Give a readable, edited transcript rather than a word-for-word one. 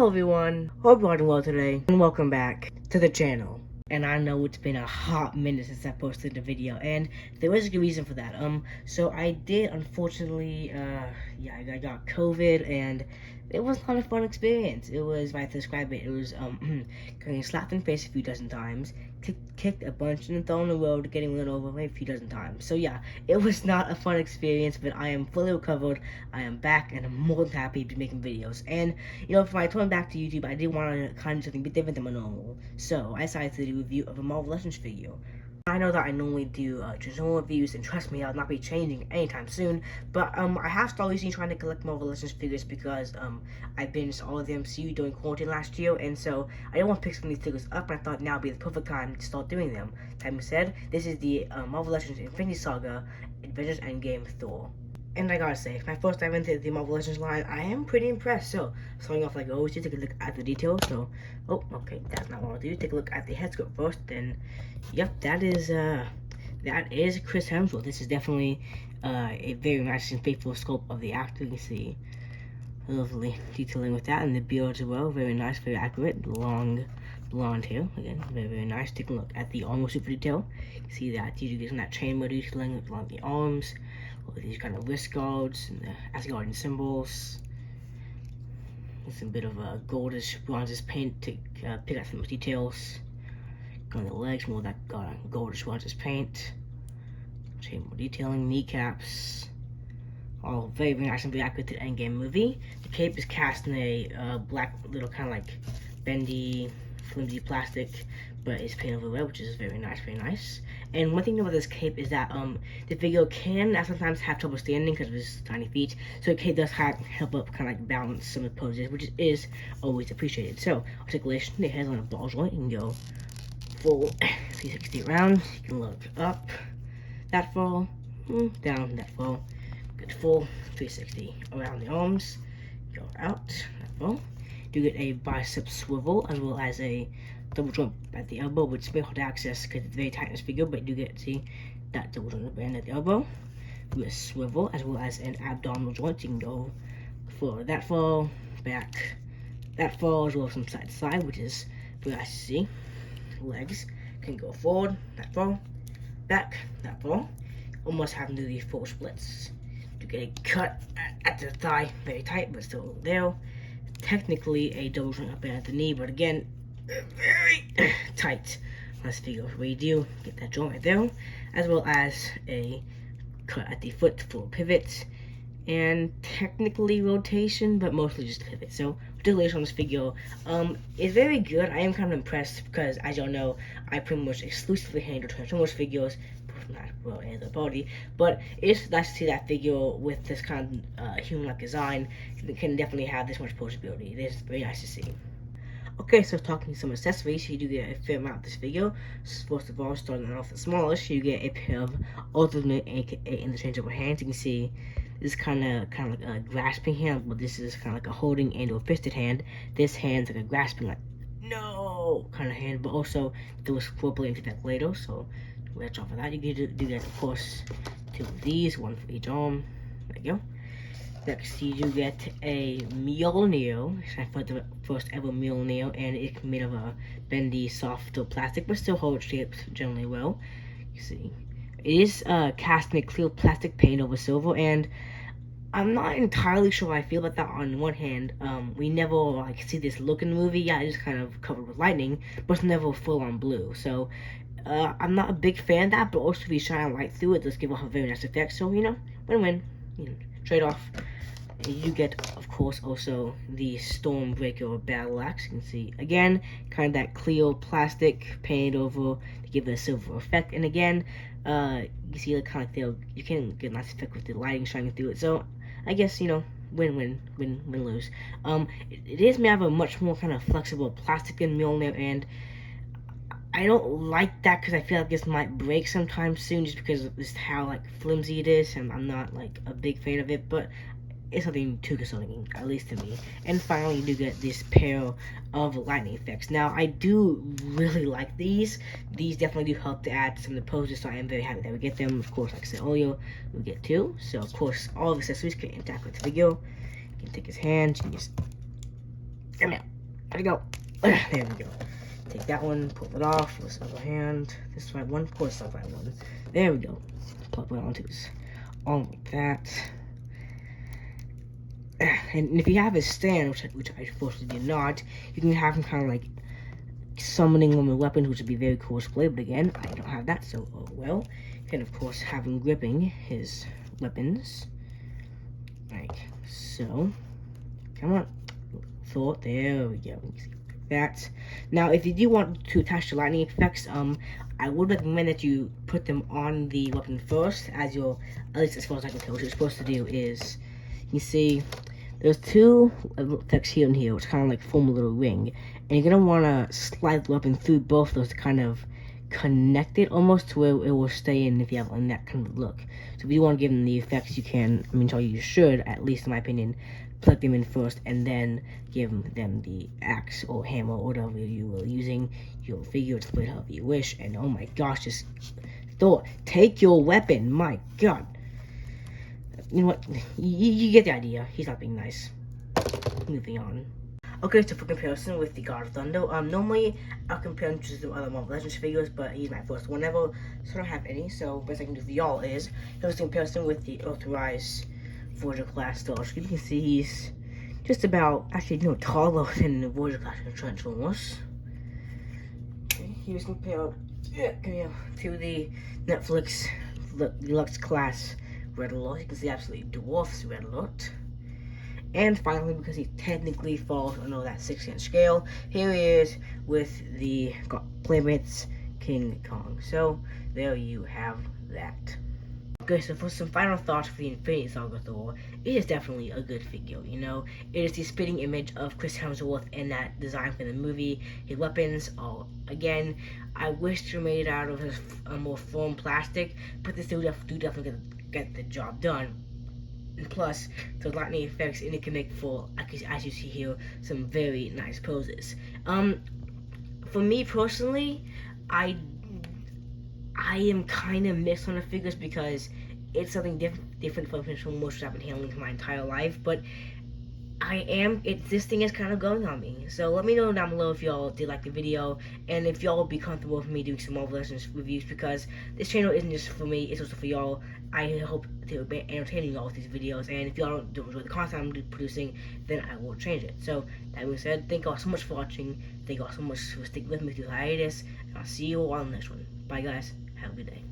Hello everyone, hope you're doing well today, and welcome back to the channel. And I know it's been a hot minute since I posted the video, and there was a good reason for that. So I did, unfortunately, I got COVID, and it was not a fun experience. It was, if I have to describe it, it was, getting slapped in the face a few dozen times, kicked a bunch, and then thrown on the road, getting run over maybe a few dozen times. So yeah, it was not a fun experience, but I am fully recovered, I am back, and I'm more than happy to be making videos. And, you know, for my turn back to YouTube, I did want to kind of do something a bit different than my normal. So I decided to do a review of a Marvel Legends figure. I know that I normally do traditional reviews, and trust me, I'll not be changing anytime soon, but I have started recently trying to collect Marvel Legends figures because I've been to all of the MCU during quarantine last year, and so I didn't want to pick some of these figures up, and I thought now would be the perfect time to start doing them. That being said, this is the Marvel Legends Infinity Saga Avengers Endgame Thor. And I gotta say, my first time into the Marvel Legends line, I am pretty impressed. So, starting off like I always do, take a look at the details. So, oh, okay, that's not what I'll do. Take a look at the head sculpt first. Then, yep, that is Chris Hemsworth. This is definitely a very nice and faithful sculpt of the actor. You can see lovely detailing with that, and the beard as well. Very nice, very accurate. Long blonde hair. Again, very, very nice. Take a look at the armor super detail. You see that you get some that chainmail detailing along the arms. All these kind of wrist guards and the Asgardian symbols. With some bit of a goldish, bronzish paint to pick out some details. On the legs, more of that goldish, bronzish paint. More detailing, kneecaps. All very, very nice and very accurate to the Endgame movie. The cape is cast in a black, little kind of like bendy, flimsy plastic, but it's painted over red, which is very nice, very nice. And one thing about this cape is that the figure can sometimes have trouble standing because of his tiny feet, so the cape does help up kind of like balance some of the poses, which is always appreciated. So articulation, the head's on a ball joint. You can go full 360 around. You can look up that far, down that far. Good full 360 around the arms. Go out that far. You get a bicep swivel as well as a double jump at the elbow, which is very hard to access because it's very tight in this figure, but you do get to see that double jump band at the elbow. With a swivel as well as an abdominal joint. You can go forward that far, back that far, as well as from side to side, which is very nice to see. Legs can go forward that far, back that far. Almost having to do these full splits. You get a cut at the thigh, very tight, but still there. Technically a double joint up and at the knee, but again, very tight on this figure. What you do, get that joint right there, as well as a cut at the foot for pivot, and technically rotation, but mostly just pivot. So articulation on this figure is very good. I am kind of impressed because, as y'all know, I pretty much exclusively handle Transformers figures, not well as a body, but it's nice to see that figure with this kind of human-like design. It can definitely have this much posability. It is very nice to see. Okay, so talking some accessories, you do get a fair amount of this figure. First of all, starting off the smallest, you get a pair of alternate aka interchangeable hands. You can see this is kind of like a grasping hand, but this is kind of like a holding and or fisted hand. This hand's like a grasping, like no kind of hand, but also there was foreplay into that later, so watch out for that. You can do that, of course, two of these, one for each arm. There you go. Next, you do get a Mjolnir. I thought the first ever Mjolnir, and it's made of a bendy, soft plastic, but still holds shapes generally well. You see, it is cast in a clear plastic paint over silver, and I'm not entirely sure how I feel about that. On one hand, we never like see this look in the movie. Yeah, it's kind of covered with lightning, but it's never full on blue. So I'm not a big fan of that, but also if you shine light through it, does give off a very nice effect. So, you know, win-win, trade off. And you get, of course, also the Stormbreaker battle axe. You can see, again, kind of that clear plastic painted over to give it a silver effect. And again, you see, like, kind of like you can get a nice effect with the lighting shining through it. So, I guess, you know, win-win, win-lose. It is made of a much more kind of flexible plastic than Mjolnir, and I don't like that because I feel like this might break sometime soon just because of just how like flimsy it is, and I'm not like a big fan of it, but it's nothing too concerning, at least to me. And finally, you do get this pair of lightning effects. Now, I do really like these. These definitely do help to add some of the poses, so I am very happy that we get them. Of course, like I said earlier, we get two. So, of course, all of the accessories can interact with the figure. You can take his hand, you can just There we go. There we go. Take that one, pull it off, this other hand, this right one, pull this right one. There we go. Plug it onto this. On like that. And if you have a stand, which I unfortunately do not, you can have him kind of like summoning them with weapons, which would be very cool to play. But again, I don't have that, so oh well. You can of course have him gripping his weapons, like so. Come on, Thor. There we go. That. Now, if you do want to attach the lightning effects, I would recommend that you put them on the weapon first, as you'll, at least as far as I can tell, what you're supposed to do is, you see, there's two effects here and here, which kind of like form a little ring, and you're gonna want to slide the weapon through both of those to kind of connect it almost to where it will stay in if you have on that kind of look. So if you want to give them the effects, you can, I mean, so you should, at least in my opinion, plug them in first and then give them the axe or hammer or whatever you were using. You'll figure to split however you wish. And oh my gosh, just Thor, take your weapon. My god. You know what? You get the idea. He's not being nice. Moving on. Okay, so for comparison with the God of Thunder, normally I'll compare him to some other Marvel Legends figures, but he's my first one ever, so I don't have any. So best I can do for y'all is here's a comparison with the Authorized Voyager class Thor. So you can see he's just about, actually, no, taller than the Voyager class Transformers. Okay, he was compared to the Netflix Deluxe class Red Alert. You can see absolutely dwarfs Red Alert. And finally, because he technically falls under that 6-inch scale, here he is with the Playmates King Kong. So there you have that. Okay, so for some final thoughts for the Infinity Saga Thor, it is definitely a good figure, you know? It is the spitting image of Chris Hemsworth in that design for the movie. His weapons are, again, I wish they were made out of a more foam plastic, but they still do definitely get the job done. And plus, those lightning effects in it can make for, as you see here, some very nice poses. For me personally, I am kind of mixed on the figures because it's something different from most I've been handling for my entire life, but this thing is kind of going on me. So let me know down below if y'all did like the video, and if y'all would be comfortable with me doing some Marvel Legends reviews, because this channel isn't just for me, it's also for y'all. I hope to be entertaining y'all with these videos, and if y'all don't enjoy the content I'm producing, then I will change it. So, that being said, thank y'all so much for watching, thank y'all so much for sticking with me through the hiatus, and I'll see you all on the next one. Bye guys, have a good day.